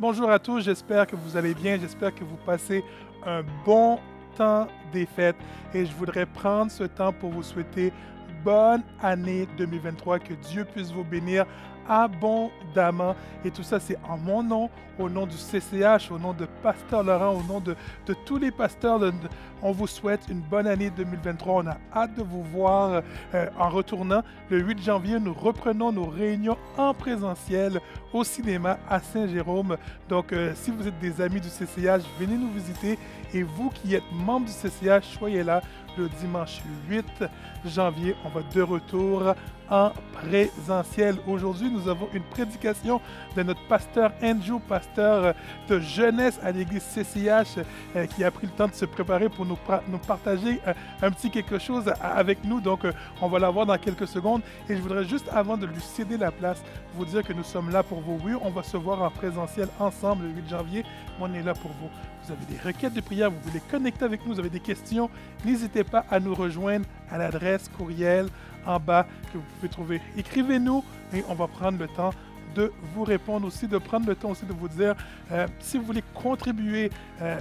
bonjour à tous, j'espère que vous allez bien, j'espère que vous passez un bon temps des fêtes et je voudrais prendre ce temps pour vous souhaiter bonne année 2023, que Dieu puisse vous bénir abondamment et tout ça c'est en mon nom, au nom du CCH, au nom de Pasteur Laurent, au nom de tous les pasteurs, on vous souhaite une bonne année 2023, on a hâte de vous voir en retournant. Le 8 janvier, nous reprenons nos réunions en présentiel au cinéma à Saint-Jérôme. Donc, si vous êtes des amis du CCH, venez nous visiter. Et vous qui êtes membre du CCH, soyez là le dimanche 8 janvier. On va de retour en présentiel. Aujourd'hui, nous avons une prédication de notre pasteur Andrew, pasteur de jeunesse à l'église CCH, qui a pris le temps de se préparer pour nous partager un petit quelque chose avec nous. Donc, on va l'avoir dans quelques secondes. Et je voudrais juste, avant de lui céder la place, vous dire que nous sommes là pour vous. Oui, on va se voir en présentiel ensemble le 8 janvier, mais on est là pour vous. Vous avez des requêtes de prière, vous voulez connecter avec nous, vous avez des questions, n'hésitez pas à nous rejoindre à l'adresse courriel en bas que vous pouvez trouver. Écrivez-nous et on va prendre le temps de vous répondre aussi, de prendre le temps aussi de vous dire si vous voulez contribuer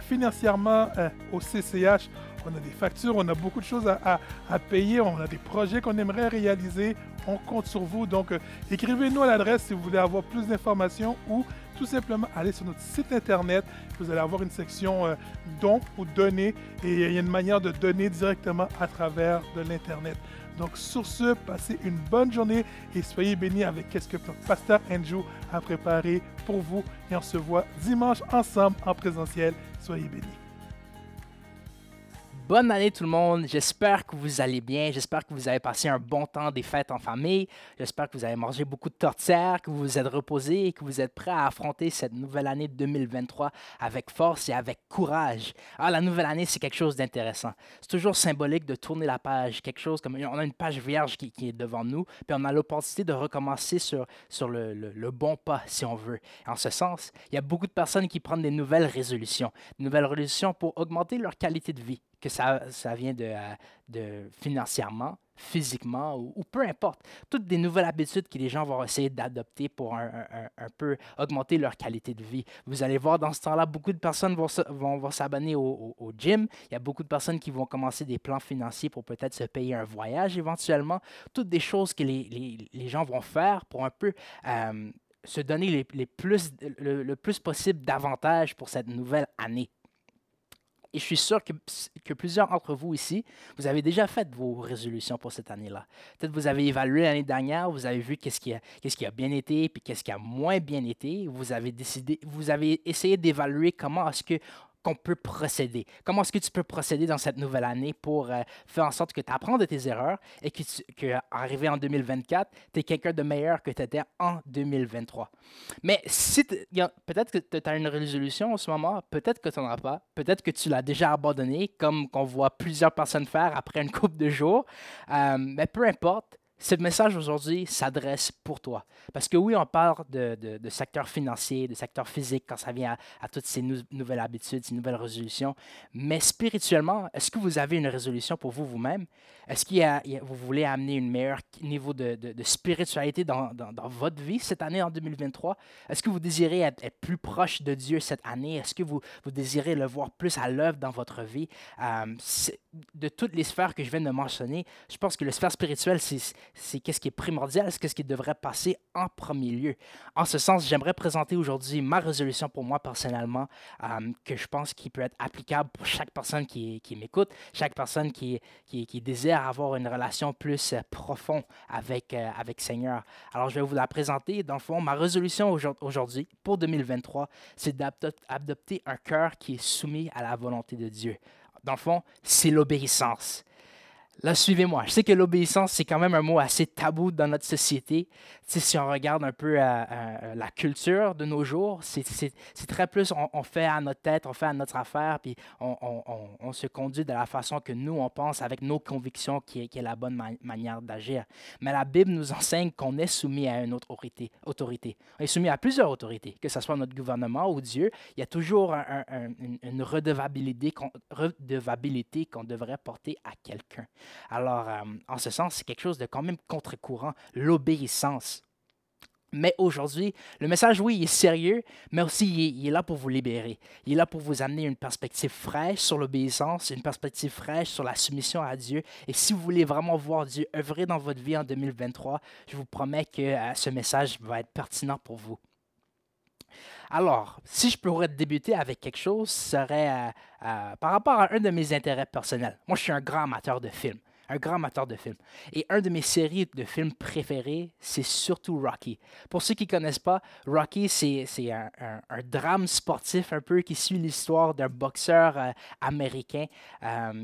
financièrement au CCH. On a des factures, on a beaucoup de choses à payer, on a des projets qu'on aimerait réaliser, on compte sur vous. Donc, écrivez-nous à l'adresse si vous voulez avoir plus d'informations ou tout simplement aller sur notre site internet. Vous allez avoir une section dons ou donner et il y a une manière de donner directement à travers de l'Internet. Donc, sur ce, passez une bonne journée et soyez bénis avec ce que notre pasteur Andrew a préparé pour vous. Et on se voit dimanche ensemble en présentiel. Soyez bénis. Bonne année tout le monde, j'espère que vous allez bien, j'espère que vous avez passé un bon temps des fêtes en famille, j'espère que vous avez mangé beaucoup de tourtières, que vous vous êtes reposés et que vous êtes prêts à affronter cette nouvelle année 2023 avec force et avec courage. Ah, la nouvelle année, c'est quelque chose d'intéressant. C'est toujours symbolique de tourner la page, quelque chose comme on a une page vierge qui est devant nous, puis on a l'opportunité de recommencer sur le bon pas, si on veut. En ce sens, il y a beaucoup de personnes qui prennent des nouvelles résolutions pour augmenter leur qualité de vie. Que ça vient de financièrement, physiquement ou peu importe. Toutes des nouvelles habitudes que les gens vont essayer d'adopter pour un peu augmenter leur qualité de vie. Vous allez voir dans ce temps-là, beaucoup de personnes vont s'abonner au gym. Il y a beaucoup de personnes qui vont commencer des plans financiers pour peut-être se payer un voyage éventuellement. Toutes des choses que les gens vont faire pour un peu se donner le plus possible d'avantages pour cette nouvelle année. Et je suis sûr que plusieurs d'entre vous ici, vous avez déjà fait vos résolutions pour cette année-là. Peut-être vous avez évalué l'année dernière, vous avez vu qu'est-ce qui a bien été, puis qu'est-ce qui a moins bien été. Vous avez essayé d'évaluer comment est-ce qu'on peut procéder. Comment est-ce que tu peux procéder dans cette nouvelle année pour faire en sorte que tu apprennes de tes erreurs et qu'arrivé en 2024, tu es quelqu'un de meilleur que tu étais en 2023. Mais peut-être que tu as une résolution en ce moment, peut-être que tu n'en as pas, peut-être que tu l'as déjà abandonné, comme qu'on voit plusieurs personnes faire après une couple de jours. Mais peu importe, ce message aujourd'hui s'adresse pour toi. Parce que oui, on parle de secteur financier, de secteur physique quand ça vient à toutes ces nouvelles habitudes, ces nouvelles résolutions. Mais spirituellement, est-ce que vous avez une résolution pour vous-même? Est-ce que vous voulez amener un meilleur niveau de spiritualité dans votre vie cette année en 2023? Est-ce que vous désirez être plus proche de Dieu cette année? Est-ce que vous désirez le voir plus à l'œuvre dans votre vie? De toutes les sphères que je viens de mentionner, je pense que le sphère spirituel, c'est qu'est-ce qui est primordial, c'est qu'est-ce qui devrait passer en premier lieu. En ce sens, j'aimerais présenter aujourd'hui ma résolution pour moi personnellement, que je pense qui peut être applicable pour chaque personne qui m'écoute, chaque personne qui désire avoir une relation plus profonde avec Seigneur. Alors, je vais vous la présenter. Dans le fond, ma résolution aujourd'hui, pour 2023, c'est d'adopter un cœur qui est soumis à la volonté de Dieu. Dans le fond, c'est l'obéissance. Là, suivez-moi. Je sais que l'obéissance, c'est quand même un mot assez tabou dans notre société. Tu sais, si on regarde un peu la culture de nos jours, c'est très plus, on fait à notre tête, on fait à notre affaire, puis on se conduit de la façon que nous, on pense avec nos convictions qui est la bonne manière d'agir. Mais la Bible nous enseigne qu'on est soumis à une autre autorité. On est soumis à plusieurs autorités, que ce soit notre gouvernement ou Dieu. Il y a toujours une redevabilité qu'on devrait porter à quelqu'un. Alors, en ce sens, c'est quelque chose de quand même contre-courant, l'obéissance. Mais aujourd'hui, le message, oui, il est sérieux, mais aussi il est là pour vous libérer. Il est là pour vous amener une perspective fraîche sur l'obéissance, une perspective fraîche sur la soumission à Dieu. Et si vous voulez vraiment voir Dieu œuvrer dans votre vie en 2023, je vous promets que ce message va être pertinent pour vous. Alors, si je pourrais débuter avec quelque chose, ce serait par rapport à un de mes intérêts personnels. Moi, je suis un grand amateur de films. Un grand amateur de films. Et un de mes séries de films préférés, c'est surtout Rocky. Pour ceux qui ne connaissent pas, Rocky, c'est un drame sportif un peu qui suit l'histoire d'un boxeur américain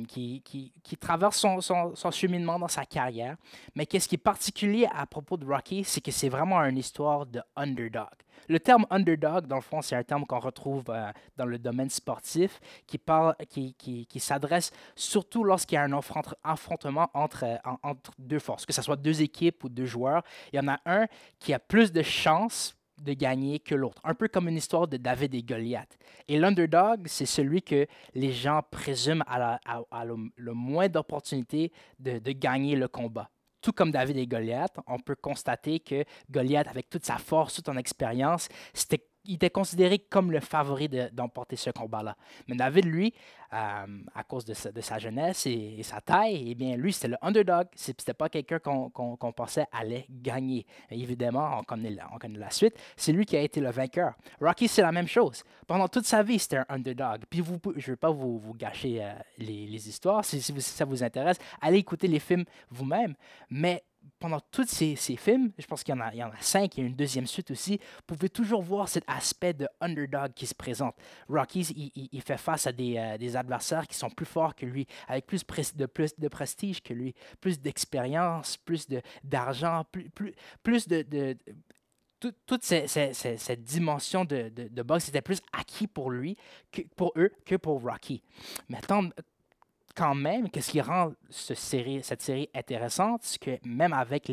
qui traverse son cheminement dans sa carrière. Mais qu'est-ce qui est particulier à propos de Rocky, c'est que c'est vraiment une histoire de underdog. Le terme underdog, dans le fond, c'est un terme qu'on retrouve dans le domaine sportif qui s'adresse surtout lorsqu'il y a un affrontement entre deux forces, que ce soit deux équipes ou deux joueurs. Il y en a un qui a plus de chances de gagner que l'autre, un peu comme une histoire de David et Goliath. Et l'underdog, c'est celui que les gens présument à le moins d'opportunités de gagner le combat. Tout comme David et Goliath, on peut constater que Goliath, avec toute sa force, toute son expérience, il était considéré comme le favori d'emporter ce combat-là. Mais David, lui, à cause de sa jeunesse et sa taille, eh bien, lui, c'était le underdog. C'était pas quelqu'un qu'on pensait allait gagner. Et évidemment, on connaît la suite. C'est lui qui a été le vainqueur. Rocky, c'est la même chose. Pendant toute sa vie, c'était un underdog. Puis je ne veux pas vous gâcher les histoires. Si ça vous intéresse, allez écouter les films vous-même. Mais pendant tous ces films, je pense qu'il y en a 5, il y a une deuxième suite aussi, vous pouvez toujours voir cet aspect de underdog qui se présente. Rocky, il fait face à des adversaires qui sont plus forts que lui, avec plus de prestige que lui, plus d'expérience, plus d'argent, plus de toute cette dimension de boxe était plus acquis pour lui, pour eux, que pour Rocky. Mais quand même, qu'est-ce qui rend cette série intéressante, c'est que même avec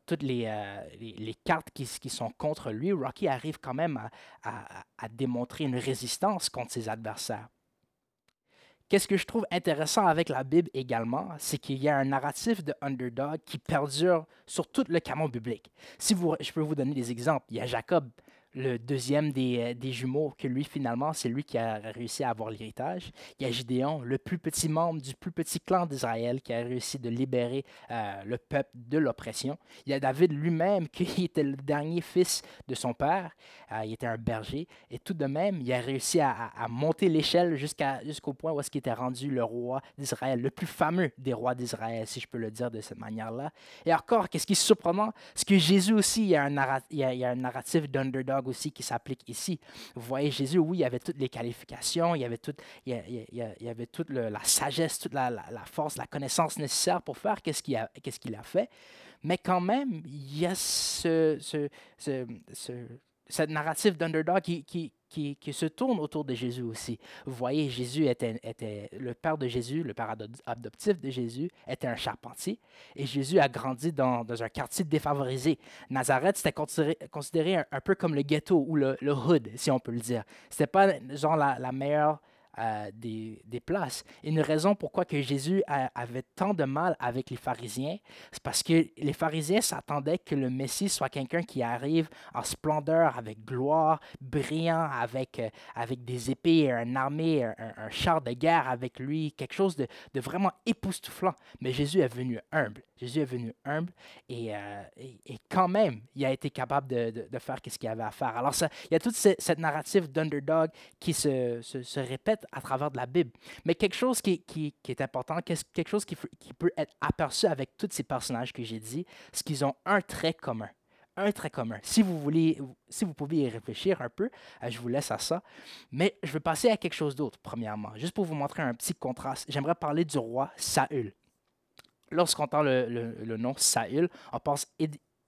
toutes les cartes qui sont contre lui, Rocky arrive quand même à démontrer une résistance contre ses adversaires. Qu'est-ce que je trouve intéressant avec la Bible également, c'est qu'il y a un narratif de underdog qui perdure sur tout le canon biblique. Je peux vous donner des exemples. Il y a Jacob, le deuxième des jumeaux, que lui, finalement, c'est lui qui a réussi à avoir l'héritage. Il y a Gideon, le plus petit membre du plus petit clan d'Israël, qui a réussi de libérer le peuple de l'oppression. Il y a David lui-même, qui était le dernier fils de son père. Il était un berger. Et tout de même, il a réussi à monter l'échelle jusqu'au point où est-ce qu'il était rendu le roi d'Israël, le plus fameux des rois d'Israël, si je peux le dire de cette manière-là. Et encore, qu'est-ce qui est surprenant, c'est que Jésus aussi, il y a un narratif d'underdog aussi qui s'applique ici. Vous voyez, Jésus, oui, il y avait toutes les qualifications, il y avait toute la sagesse, toute la force, la connaissance nécessaire pour faire qu'est-ce qu'il a fait. Mais quand même, il y a cette narrative d'underdog qui se tourne autour de Jésus aussi. Vous voyez, Jésus était le père de Jésus, le père adoptif de Jésus, était un charpentier. Et Jésus a grandi dans un quartier défavorisé. Nazareth, c'était considéré un peu comme le ghetto ou le hood, si on peut le dire. C'était pas genre la meilleure des places. Et une raison pourquoi que Jésus avait tant de mal avec les pharisiens, c'est parce que les pharisiens s'attendaient que le Messie soit quelqu'un qui arrive en splendeur, avec gloire, brillant, avec des épées, une armée, un char de guerre avec lui, quelque chose de vraiment époustouflant. Mais Jésus est venu humble. Jésus est venu humble et quand même, il a été capable de faire ce qu'il avait à faire. Alors, il y a toute cette narrative d'underdog qui se répète à travers de la Bible. Mais quelque chose qui est important, quelque chose qui peut être aperçu avec tous ces personnages que j'ai dit, c'est qu'ils ont un trait commun. Un trait commun. Si vous pouvez y réfléchir un peu, je vous laisse à ça. Mais je vais passer à quelque chose d'autre, premièrement. Juste pour vous montrer un petit contraste, j'aimerais parler du roi Saül. Lorsqu'on entend le nom Saül, on pense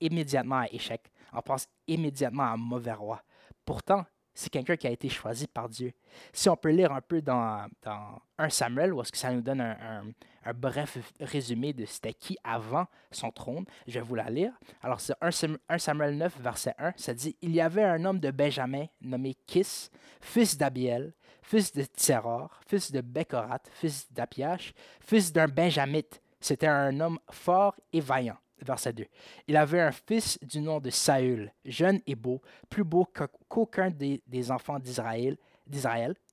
immédiatement à échec. On pense immédiatement à un mauvais roi. Pourtant, c'est quelqu'un qui a été choisi par Dieu. Si on peut lire un peu dans 1 Samuel, où est-ce que ça nous donne un bref résumé de c'était qui avant son trône, je vais vous la lire. Alors, c'est 1 Samuel 9, verset 1, ça dit « Il y avait un homme de Benjamin nommé Kis, fils d'Abiel, fils de Tseror, fils de Bécorath, fils d'Apiach, fils d'un Benjamite. C'était un homme fort et vaillant. » verset 2. Il avait un fils du nom de Saül, jeune et beau, plus beau qu'aucun des enfants d'Israël,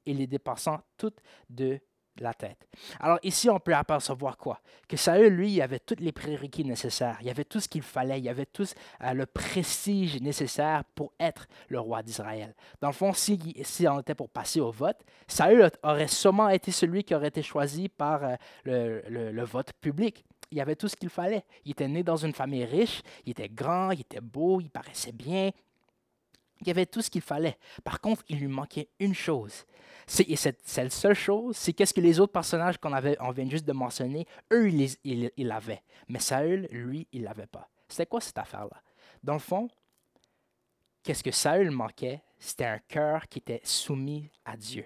et les dépassant toutes de la tête. Alors ici, on peut apercevoir quoi? Que Saül, lui, il avait tous les prérequis nécessaires. Il avait tout ce qu'il fallait. Il avait tout le prestige nécessaire pour être le roi d'Israël. Dans le fond, si on était pour passer au vote, Saül aurait sûrement été celui qui aurait été choisi par le vote public. Il avait tout ce qu'il fallait. Il était né dans une famille riche, il était grand, il était beau, il paraissait bien. Il y avait tout ce qu'il fallait. Par contre, il lui manquait une chose. Et cette seule chose, c'est qu'est-ce que les autres personnages on vient juste de mentionner, eux, ils l'avaient. Mais Saül, lui, il ne l'avait pas. C'était quoi cette affaire-là? Dans le fond, qu'est-ce que Saül manquait? C'était un cœur qui était soumis à Dieu.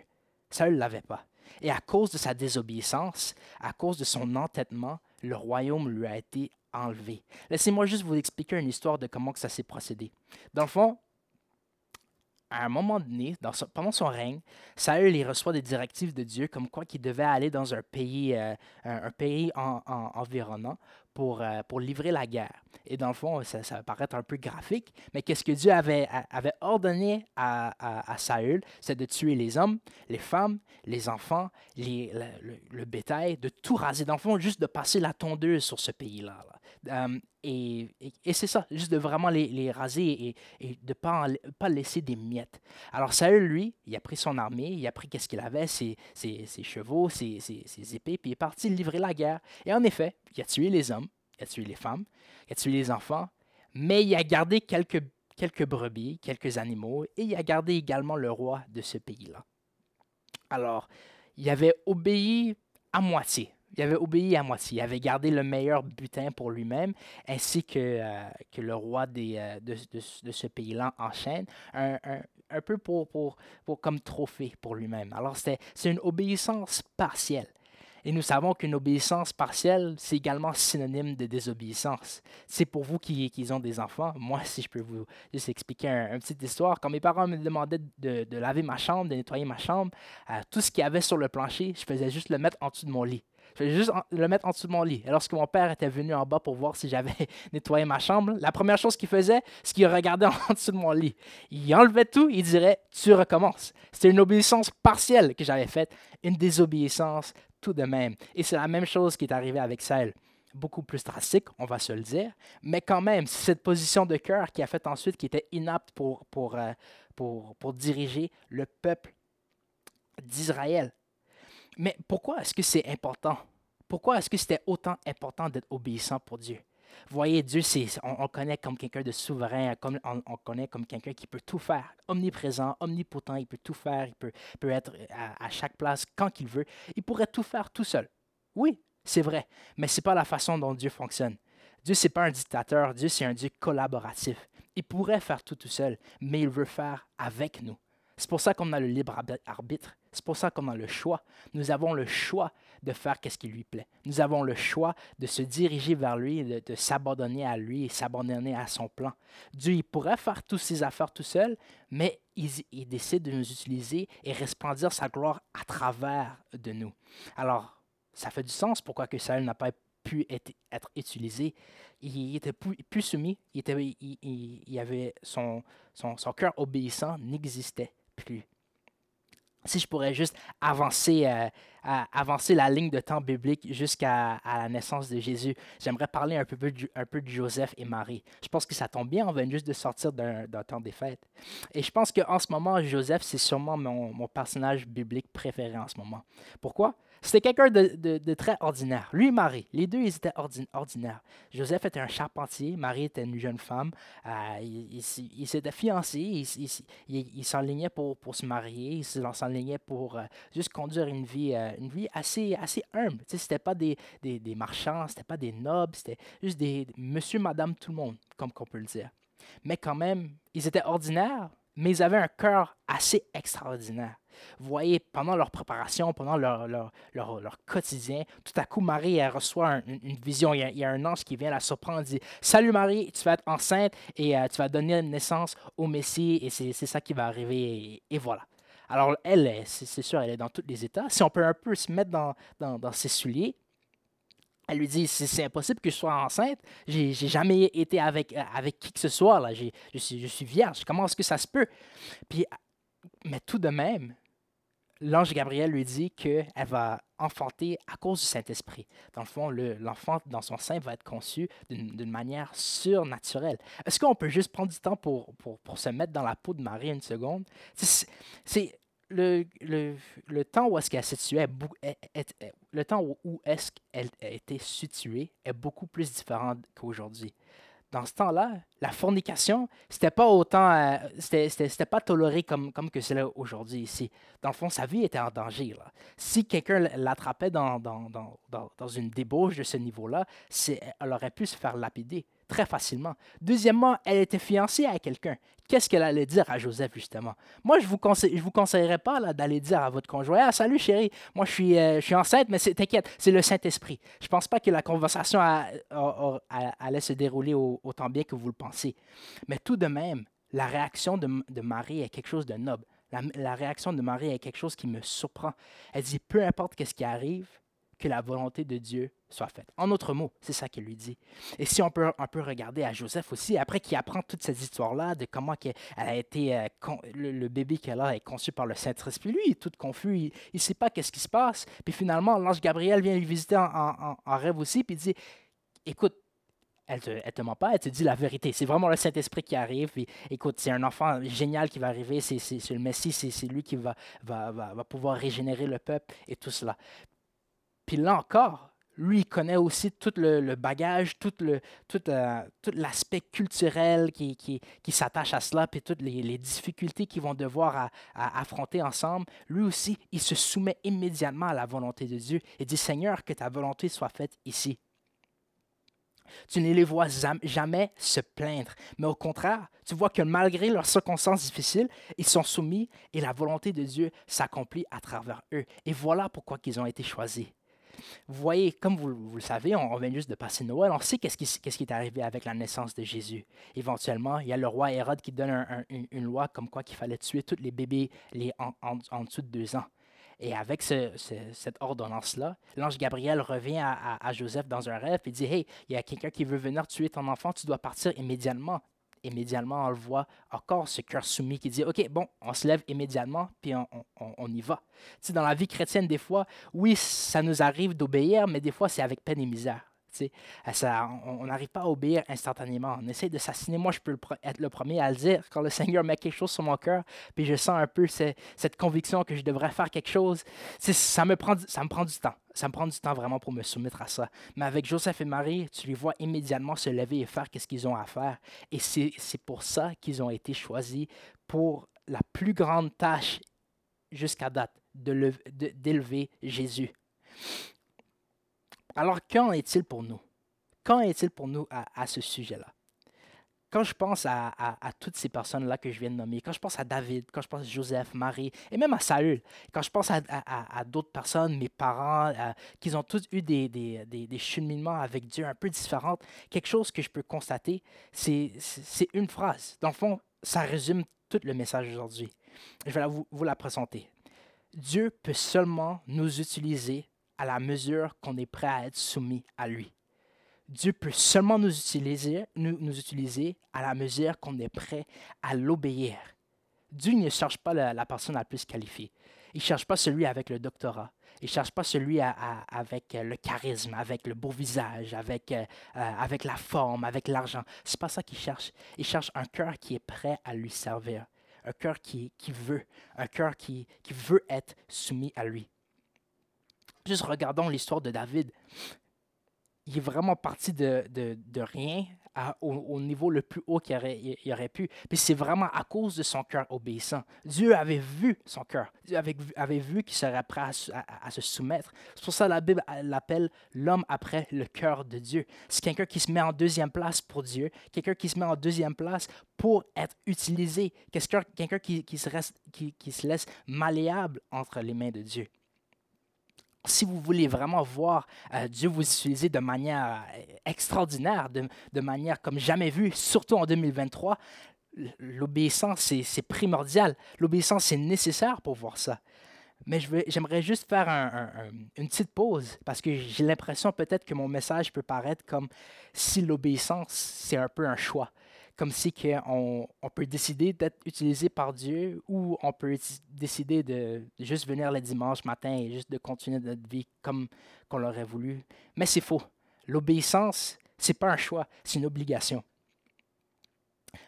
Saül ne l'avait pas. Et à cause de sa désobéissance, à cause de son entêtement, le royaume lui a été enlevé. Laissez-moi juste vous expliquer une histoire de comment que ça s'est procédé. Dans le fond, à un moment donné, pendant son règne, Saül il reçoit des directives de Dieu comme quoi qu'il devait aller dans un pays environnant pour livrer la guerre. Et dans le fond, ça va paraître un peu graphique, mais qu'est-ce que Dieu avait ordonné à Saül, c'est de tuer les hommes, les femmes, les enfants, le bétail, de tout raser. Dans le fond, juste de passer la tondeuse sur ce pays-là. Et c'est ça, juste de vraiment les raser et de ne pas laisser des miettes. Alors Saül, lui, il a pris son armée, il a pris qu'est-ce qu'il avait, ses chevaux, ses épées, puis il est parti livrer la guerre. Et en effet, il a tué les hommes, il a tué les femmes, il a tué les enfants, mais il a gardé quelques brebis, quelques animaux, et il a gardé également le roi de ce pays-là. Alors, il avait obéi à moitié. Il avait obéi à moitié. Il avait gardé le meilleur butin pour lui-même, ainsi que le roi de ce pays-là en chaîne, un peu comme trophée pour lui-même. Alors, c'est une obéissance partielle. Et nous savons qu'une obéissance partielle, c'est également synonyme de désobéissance. C'est pour vous qui ont des enfants. Moi, si je peux vous juste expliquer une petite histoire. Quand mes parents me demandaient de laver ma chambre, de nettoyer ma chambre, tout ce qu'il y avait sur le plancher, je faisais juste le mettre en dessous de mon lit. Je faisais juste le mettre en dessous de mon lit. Et lorsque mon père était venu en bas pour voir si j'avais nettoyé ma chambre, la première chose qu'il faisait, c'est qu'il regardait en dessous de mon lit. Il enlevait tout, il dirait « tu recommences ». C'était une obéissance partielle que j'avais faite, une désobéissance tout de même. Et c'est la même chose qui est arrivée avec Saül. Beaucoup plus drastique, on va se le dire, mais quand même, c'est cette position de cœur qui a fait ensuite qu'il était inapte pour diriger le peuple d'Israël. Mais pourquoi est-ce que c'est important? Pourquoi est-ce que c'était autant important d'être obéissant pour Dieu? Vous voyez, Dieu, on le connaît comme quelqu'un de souverain, on connaît comme quelqu'un qui peut tout faire, omniprésent, omnipotent, il peut tout faire, il peut être à chaque place quand qu'il veut. Il pourrait tout faire tout seul. Oui, c'est vrai, mais ce n'est pas la façon dont Dieu fonctionne. Dieu, ce n'est pas un dictateur, Dieu, c'est un Dieu collaboratif. Il pourrait faire tout seul, mais il veut faire avec nous. C'est pour ça qu'on a le libre arbitre. C'est pour ça qu'on a le choix. Nous avons le choix de faire ce qui lui plaît. Nous avons le choix de se diriger vers lui, de s'abandonner à lui et s'abandonner à son plan. Dieu, il pourrait faire toutes ses affaires tout seul, mais il décide de nous utiliser et resplendir sa gloire à travers de nous. Alors, ça fait du sens pourquoi que Saül n'a pas pu être utilisé. Il était plus soumis, il avait son cœur obéissant n'existait plus. Si je pourrais juste avancer la ligne de temps biblique jusqu'à la naissance de Jésus, j'aimerais parler un peu de Joseph et Marie. Je pense que ça tombe bien, on vient juste de sortir d'un temps des fêtes. Et je pense qu'en ce moment, Joseph, c'est sûrement mon personnage biblique préféré en ce moment. Pourquoi? C'était quelqu'un de très ordinaire. Lui et Marie, les deux, ils étaient ordinaires. Joseph était un charpentier, Marie était une jeune femme. Ils s'étaient fiancés, ils s'enlignaient pour se marier, ils s'enlignaient pour juste conduire une vie assez humble. Tu sais, c'était pas des marchands, c'était pas des nobles, c'était juste des monsieur, madame, tout le monde, comme qu'on peut le dire. Mais quand même, ils étaient ordinaires, mais ils avaient un cœur assez extraordinaire. Vous voyez, pendant leur préparation, pendant leur quotidien, tout à coup, Marie elle reçoit une vision. Il y a un ange qui vient la surprendre et dit « Salut Marie, tu vas être enceinte et tu vas donner naissance au Messie et c'est ça qui va arriver. » Et voilà. Alors, elle, c'est sûr, elle est dans tous les états. Si on peut un peu se mettre dans ses souliers, Elle lui dit, c'est impossible que je sois enceinte. J'ai jamais été avec qui que ce soit. Là. Je suis vierge. Comment est-ce que ça se peut? Puis, mais tout de même, l'ange Gabriel lui dit qu'elle va enfanter à cause du Saint-Esprit. Dans le fond, l'enfant dans son sein va être conçu d'une manière surnaturelle. Est-ce qu'on peut juste prendre du temps pour se mettre dans la peau de Marie une seconde? C'est le temps où est-ce qu'elle se situait, le temps où est-ce qu'elle a été située est beaucoup plus différent qu'aujourd'hui. Dans ce temps-là, la fornication, c'était pas autant, c'était pas toléré comme que c'est là aujourd'hui ici. Dans le fond, sa vie était en danger. Là. Si quelqu'un l'attrapait dans une débauche de ce niveau-là, elle aurait pu se faire lapider très facilement. Deuxièmement, elle était fiancée à quelqu'un. Qu'est-ce qu'elle allait dire à Joseph, justement? Moi, je vous conseillerais pas là, d'aller dire à votre conjoint, « Ah, salut chérie, moi je suis enceinte, mais t'inquiète, c'est le Saint-Esprit. » Je pense pas que la conversation allait se dérouler autant bien que vous le pensez. Mais tout de même, la réaction de Marie est quelque chose de noble. La réaction de Marie est quelque chose qui me surprend. Elle dit, peu importe ce qui arrive, que la volonté de Dieu soit faite. En d'autres mots, c'est ça qu'elle lui dit. Et si on peut un peu regarder à Joseph aussi, après qu'il apprend toute cette histoire-là, de comment elle a été, le bébé qu'elle a est conçu par le Saint-Esprit, lui, il est tout confus, il ne sait pas qu'est-ce qui se passe. Puis finalement, l'ange Gabriel vient lui visiter en rêve aussi, puis il dit, écoute, elle te ment pas, elle te dit la vérité. C'est vraiment le Saint-Esprit qui arrive. Puis, écoute, c'est un enfant génial qui va arriver, c'est le Messie, c'est lui qui va pouvoir régénérer le peuple et tout cela. Puis là encore, lui, il connaît aussi tout le bagage, tout l'aspect culturel qui s'attache à cela, puis toutes les difficultés qu'ils vont devoir affronter ensemble. Lui aussi, il se soumet immédiatement à la volonté de Dieu et dit, Seigneur, que ta volonté soit faite ici. Tu ne les vois jamais se plaindre, mais au contraire, tu vois que malgré leurs circonstances difficiles, ils sont soumis et la volonté de Dieu s'accomplit à travers eux. Et voilà pourquoi ils ont été choisis. Vous voyez, comme vous le savez, on vient juste de passer Noël, on sait qu'est-ce qui est arrivé avec la naissance de Jésus. Éventuellement, il y a le roi Hérode qui donne une loi comme quoi qu'il fallait tuer tous les bébés en dessous de 2 ans. Et avec cette ordonnance-là, l'ange Gabriel revient à Joseph dans un rêve et dit, « Hey, il y a quelqu'un qui veut venir tuer ton enfant, tu dois partir immédiatement. » Immédiatement, on le voit encore, ce cœur soumis qui dit, « OK, bon, on se lève immédiatement, puis on y va. » Tu sais, dans la vie chrétienne, des fois, oui, ça nous arrive d'obéir, mais des fois, c'est avec peine et misère. Tu sais, on n'arrive pas à obéir instantanément. On essaie de s'assiner. Moi, je peux être le premier à le dire quand le Seigneur met quelque chose sur mon cœur, puis je sens un peu cette conviction que je devrais faire quelque chose. Ça me prend du temps. Ça me prend du temps vraiment pour me soumettre à ça. Mais avec Joseph et Marie, tu les vois immédiatement se lever et faire ce qu'ils ont à faire. Et c'est pour ça qu'ils ont été choisis pour la plus grande tâche jusqu'à date, d'élever Jésus. Alors, qu'en est-il pour nous? Qu'en est-il pour nous à ce sujet-là? Quand je pense à toutes ces personnes-là que je viens de nommer, quand je pense à David, quand je pense à Joseph, Marie, et même à Saül, quand je pense à d'autres personnes, mes parents, qui ont tous eu des cheminements avec Dieu un peu différents, quelque chose que je peux constater, c'est une phrase. Dans le fond, ça résume tout le message d'aujourd'hui. Je vais vous la présenter. Dieu peut seulement nous utiliser à la mesure qu'on est prêt à être soumis à lui. Dieu peut seulement nous utiliser à la mesure qu'on est prêt à l'obéir. Dieu ne cherche pas la personne la plus qualifiée. Il ne cherche pas celui avec le doctorat. Il ne cherche pas celui avec le charisme, avec le beau visage, avec la forme, avec l'argent. Ce n'est pas ça qu'il cherche. Il cherche un cœur qui est prêt à lui servir. Un cœur qui veut. Un cœur qui veut être soumis à lui. Juste regardons l'histoire de David. Il est vraiment parti de rien au niveau le plus haut qu'il aurait pu. Puis c'est vraiment à cause de son cœur obéissant. Dieu avait vu son cœur. Dieu avait vu qu'il serait prêt à se soumettre. C'est pour ça que la Bible l'appelle l'homme après le cœur de Dieu. C'est quelqu'un qui se met en deuxième place pour Dieu, quelqu'un qui se met en deuxième place pour être utilisé, quelqu'un qui se laisse malléable entre les mains de Dieu. Si vous voulez vraiment voir Dieu vous utiliser de manière extraordinaire, de manière comme jamais vue, surtout en 2023, l'obéissance, c'est primordial. L'obéissance, c'est nécessaire pour voir ça. Mais j'aimerais juste faire une petite pause parce que j'ai l'impression peut-être que mon message peut paraître comme si l'obéissance, c'est un peu un choix. Comme si on peut décider d'être utilisé par Dieu ou on peut décider de juste venir le dimanche matin et juste de continuer notre vie comme qu'on l'aurait voulu. Mais c'est faux. L'obéissance, c'est pas un choix, c'est une obligation.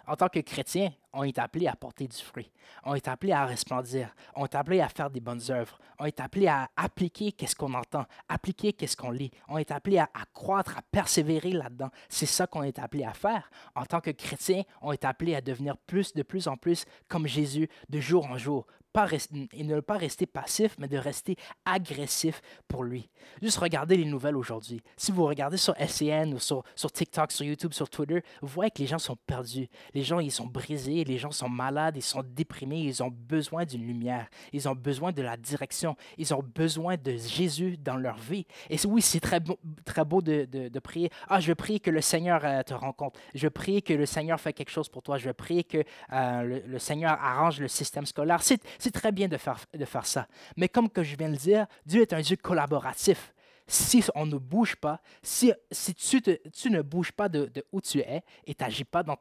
En tant que chrétien, on est appelé à porter du fruit. On est appelé à resplendir. On est appelé à faire des bonnes œuvres. On est appelé à appliquer qu'est-ce qu'on entend, appliquer qu'est-ce qu'on lit. On est appelé à croître, à persévérer là-dedans. C'est ça qu'on est appelé à faire. En tant que chrétien, on est appelé à devenir de plus en plus comme Jésus de jour en jour. Et ne pas rester passif, mais de rester agressif pour lui. Juste regardez les nouvelles aujourd'hui. Si vous regardez sur SCN ou sur TikTok, sur YouTube, sur Twitter, vous voyez que les gens sont perdus. Les gens, ils sont brisés, les gens sont malades, ils sont déprimés, ils ont besoin d'une lumière, ils ont besoin de la direction, ils ont besoin de Jésus dans leur vie. Et oui, c'est très beau de prier. Ah, je prie que le Seigneur te rencontre. Je prie que le Seigneur fait quelque chose pour toi. Je prie que le Seigneur arrange le système scolaire. C'est très bien de faire ça. Mais comme que je viens de le dire, Dieu est un Dieu collaboratif. Si on ne bouge pas, si tu ne bouges pas de où tu es et tu n'agis pas dans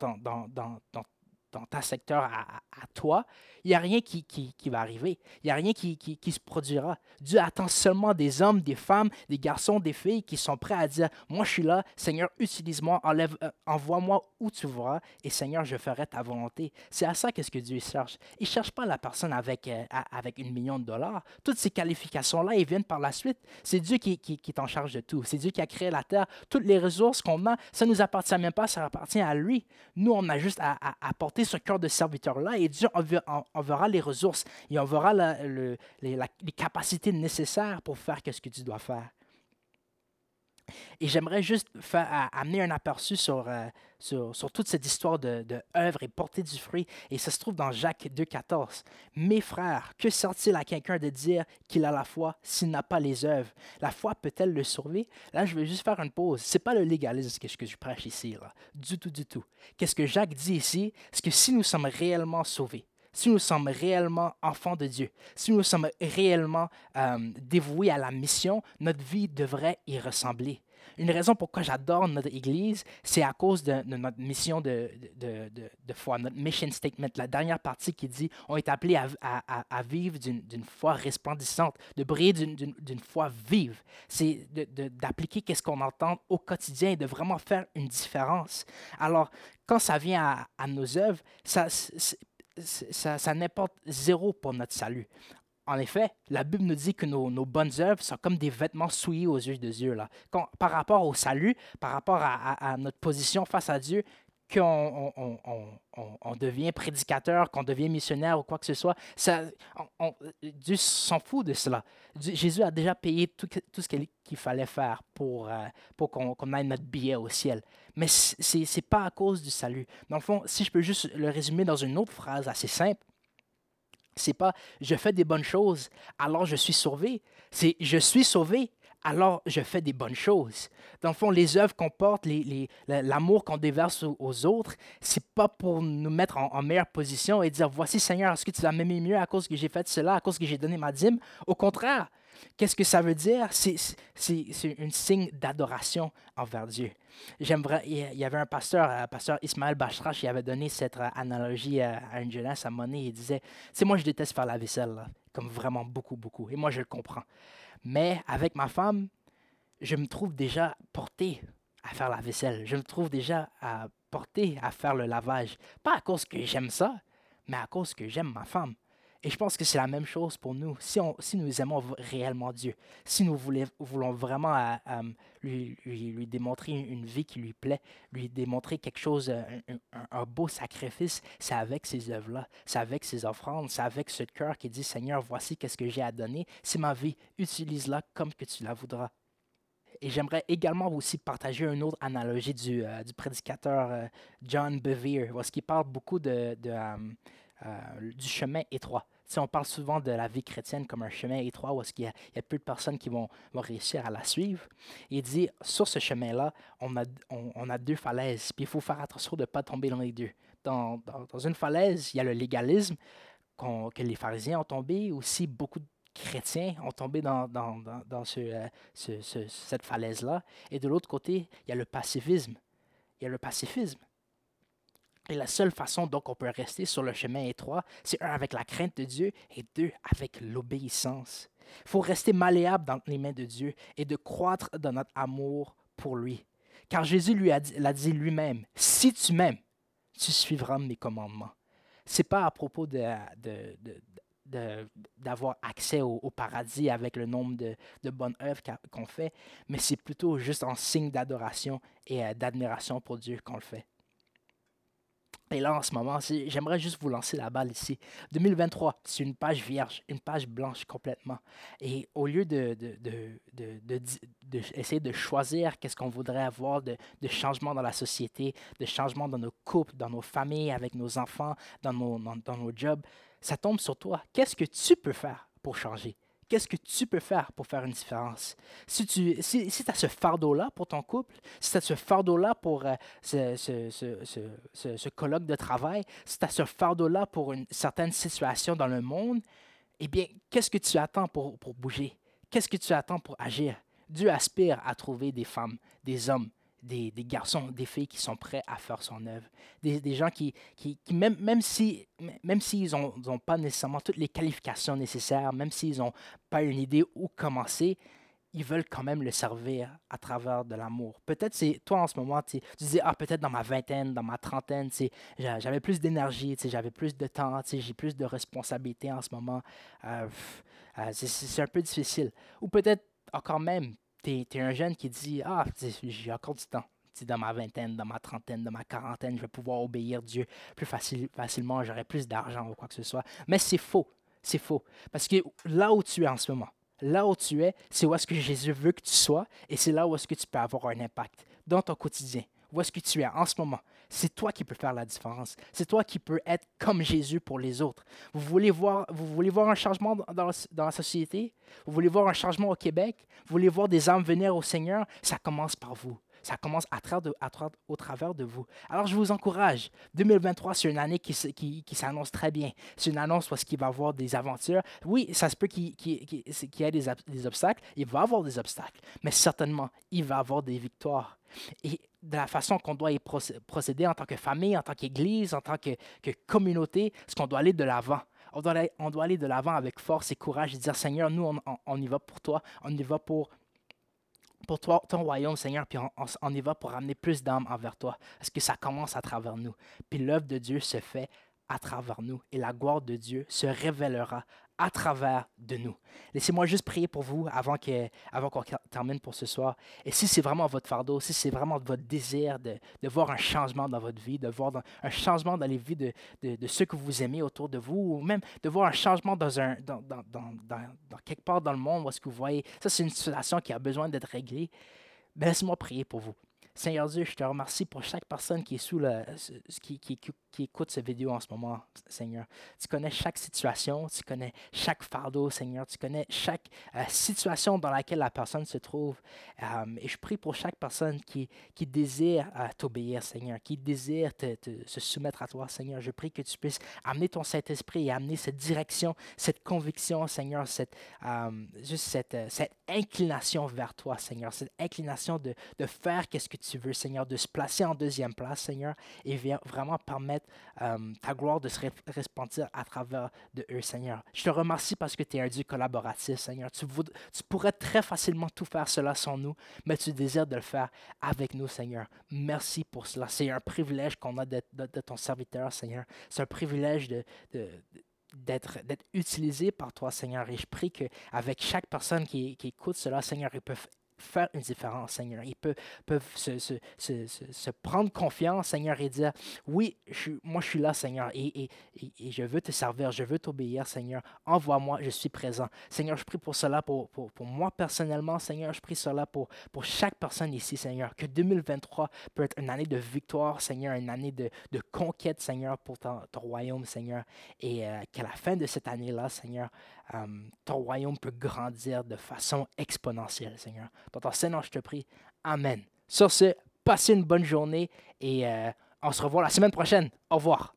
ta secteur à toi, il n'y a rien qui va arriver. Il n'y a rien qui se produira. Dieu attend seulement des hommes, des femmes, des garçons, des filles qui sont prêts à dire « Moi, je suis là. Seigneur, utilise-moi. Envoie-moi où tu voudras. Et Seigneur, je ferai ta volonté. » C'est à ça qu'est-ce que Dieu cherche. Il ne cherche pas la personne avec 1 million de dollars. Toutes ces qualifications-là, ils viennent par la suite. C'est Dieu qui est en charge de tout. C'est Dieu qui a créé la terre. Toutes les ressources qu'on a, ça ne nous appartient même pas, ça appartient à lui. Nous, on a juste à apporter ce cœur de serviteur-là et Dieu enverra les ressources et enverra les capacités nécessaires pour faire ce que tu dois faire. Et j'aimerais juste amener un aperçu sur toute cette histoire de œuvre et porter du fruit. Et ça se trouve dans Jacques 2,14. « Mes frères, que sert-il à quelqu'un de dire qu'il a la foi s'il n'a pas les œuvres? La foi peut-elle le sauver? » Là, je vais juste faire une pause. Ce n'est pas le légalisme que je prêche ici, là. Du tout, du tout. Qu'est-ce que Jacques dit ici? C'est que si nous sommes réellement sauvés, si nous sommes réellement enfants de Dieu, si nous sommes réellement dévoués à la mission, notre vie devrait y ressembler. Une raison pourquoi j'adore notre Église, c'est à cause de notre mission de foi, notre mission statement, la dernière partie qui dit on est appelé à vivre d'une foi resplendissante, de briller d'une foi vive. C'est d'appliquer qu'est-ce qu'on entend au quotidien et de vraiment faire une différence. Alors, quand ça vient à nos œuvres, ça n'importe zéro pour notre salut. En effet, la Bible nous dit que nos bonnes œuvres sont comme des vêtements souillés aux yeux de Dieu. Là. Par rapport au salut, par rapport à notre position face à Dieu, qu'on on devient prédicateur, qu'on devient missionnaire ou quoi que ce soit, Dieu s'en fout de cela. Jésus a déjà payé tout ce qu'il fallait faire pour qu'on ait notre billet au ciel. Mais ce n'est pas à cause du salut. Dans le fond, si je peux juste le résumer dans une autre phrase assez simple, c'est pas « je fais des bonnes choses, alors je suis sauvé ». C'est « je suis sauvé, alors je fais des bonnes choses ». Dans le fond, les œuvres qu'on porte, l'amour qu'on déverse aux autres, c'est pas pour nous mettre en meilleure position et dire « voici Seigneur, est-ce que tu vas m'aimer mieux à cause que j'ai fait cela, à cause que j'ai donné ma dîme ?» Au contraire, qu'est-ce que ça veut dire? C'est un signe d'adoration envers Dieu. Il y avait un pasteur Ismaël Bachrache, qui avait donné cette analogie à une jeunesse à Monet. Il disait, moi je déteste faire la vaisselle, là, comme vraiment beaucoup, beaucoup. Et moi je le comprends. Mais avec ma femme, je me trouve déjà porté à faire la vaisselle. Je me trouve déjà porté à faire le lavage. Pas à cause que j'aime ça, mais à cause que j'aime ma femme. Et je pense que c'est la même chose pour nous. Si nous aimons réellement Dieu, si nous voulons vraiment lui démontrer une vie qui lui plaît, lui démontrer quelque chose, un beau sacrifice, c'est avec ces œuvres-là, c'est avec ces offrandes, c'est avec ce cœur qui dit « Seigneur, voici qu'est-ce que j'ai à donner, c'est ma vie, utilise-la comme que tu la voudras ». Et j'aimerais également aussi partager une autre analogie du prédicateur John Bevere, où il parle beaucoup du chemin étroit. Tu sais, on parle souvent de la vie chrétienne comme un chemin étroit où il y a peu de personnes qui vont réussir à la suivre. Et il dit, sur ce chemin-là, on a deux falaises, puis il faut faire attention de ne pas tomber dans les deux. Dans une falaise, il y a le légalisme que les pharisiens ont tombé, aussi beaucoup chrétiens ont tombé dans cette falaise-là. Et de l'autre côté, il y a le pacifisme. Il y a le pacifisme. Et la seule façon donc on peut rester sur le chemin étroit, c'est un, avec la crainte de Dieu, et deux, avec l'obéissance. Il faut rester malléable dans les mains de Dieu et de croître dans notre amour pour lui. Car Jésus l'a dit lui-même, « Si tu m'aimes, tu suivras mes commandements. » Ce n'est pas à propos d'avoir accès au paradis avec le nombre de bonnes œuvres qu'on fait, mais c'est plutôt juste en signe d'adoration et d'admiration pour Dieu qu'on le fait. Et là, en ce moment, j'aimerais juste vous lancer la balle ici. 2023, c'est une page vierge, une page blanche complètement. Et au lieu essayer de choisir qu'est-ce qu'on voudrait avoir de changement dans la société, de changement dans nos couples, dans nos familles, avec nos enfants, dans nos jobs, ça tombe sur toi. Qu'est-ce que tu peux faire pour changer? Qu'est-ce que tu peux faire pour faire une différence? Si tu as ce fardeau-là pour ton couple, si tu as ce fardeau-là pour ce colloque de travail, si tu as ce fardeau-là pour une certaine situation dans le monde, eh bien, qu'est-ce que tu attends pour bouger? Qu'est-ce que tu attends pour agir? Dieu aspire à trouver des femmes, des hommes, des garçons, des filles qui sont prêts à faire son œuvre. Des gens qui même s'ils n'ont pas nécessairement toutes les qualifications nécessaires, même s'ils n'ont pas une idée où commencer, ils veulent quand même le servir à travers de l'amour. Peut-être c'est toi en ce moment, tu disais, peut-être dans ma vingtaine, dans ma trentaine, j'avais plus d'énergie, j'avais plus de temps, j'ai plus de responsabilités en ce moment. C'est un peu difficile. Ou peut-être encore même, tu es un jeune qui dit, j'ai encore du temps. Dans ma vingtaine, dans ma trentaine, dans ma quarantaine, je vais pouvoir obéir Dieu plus facilement, j'aurai plus d'argent ou quoi que ce soit. Mais c'est faux. C'est faux. Parce que là où tu es en ce moment, là où tu es, c'est où est-ce que Jésus veut que tu sois et c'est là où est-ce que tu peux avoir un impact dans ton quotidien. Où est-ce que tu es en ce moment? C'est toi qui peux faire la différence. C'est toi qui peux être comme Jésus pour les autres. Vous voulez voir un changement dans la société? Vous voulez voir un changement au Québec? Vous voulez voir des âmes venir au Seigneur? Ça commence par vous. Ça commence au travers de vous. Alors, je vous encourage. 2023, c'est une année qui s'annonce très bien. C'est une annonce parce qu'il va y avoir des aventures. Oui, ça se peut qu'il y ait des obstacles. Il va y avoir des obstacles. Mais certainement, il va y avoir des victoires. Et de la façon qu'on doit y procéder en tant que famille, en tant qu'Église, en tant que communauté, c'est qu'on doit aller de l'avant. On doit aller de l'avant avec force et courage et dire, Seigneur, nous, on y va pour toi. On y va pour toi, ton royaume, Seigneur, puis on y va pour amener plus d'âmes envers toi. Parce que ça commence à travers nous. Puis l'œuvre de Dieu se fait à travers nous. Et la gloire de Dieu se révélera à travers de nous. Laissez-moi juste prier pour vous avant qu'on termine pour ce soir. Et si c'est vraiment votre fardeau, si c'est vraiment votre désir de voir un changement dans votre vie, de voir un changement dans les vies de ceux que vous aimez autour de vous, ou même de voir un changement dans quelque part dans le monde où est-ce que vous voyez, ça c'est une situation qui a besoin d'être réglée, ben laissez-moi prier pour vous. Seigneur Dieu, je te remercie pour chaque personne qui est qui écoute cette vidéo en ce moment, Seigneur. Tu connais chaque situation, tu connais chaque fardeau, Seigneur. Tu connais chaque situation dans laquelle la personne se trouve. Et je prie pour chaque personne qui désire t'obéir, Seigneur, qui désire se soumettre à toi, Seigneur. Je prie que tu puisses amener ton Saint-Esprit et amener cette direction, cette conviction, Seigneur, cette inclination vers toi, Seigneur, cette inclination de faire qu'est-ce que tu veux, Seigneur, de se placer en deuxième place, Seigneur, et vraiment permettre ta gloire de se répandre à travers de eux, Seigneur. Je te remercie parce que tu es un Dieu collaboratif, Seigneur. Tu pourrais très facilement tout faire cela sans nous, mais tu désires de le faire avec nous, Seigneur. Merci pour cela. C'est un privilège qu'on a d'être ton serviteur, Seigneur. C'est un privilège d'être utilisé par toi, Seigneur. Et je prie qu'avec chaque personne qui écoute cela, Seigneur, ils peuvent faire une différence, Seigneur. Ils peuvent se prendre confiance, Seigneur, et dire, oui, moi je suis là, Seigneur, et je veux te servir, je veux t'obéir, Seigneur. Envoie-moi, je suis présent. Seigneur, je prie pour cela, pour moi personnellement, Seigneur. Je prie cela pour chaque personne ici, Seigneur. Que 2023 peut être une année de victoire, Seigneur, une année de conquête, Seigneur, pour ton royaume, Seigneur. Et qu'à la fin de cette année-là, Seigneur, ton royaume peut grandir de façon exponentielle, Seigneur. Dans ton Seigneur, je te prie. Amen. Sur ce, passez une bonne journée et on se revoit la semaine prochaine. Au revoir.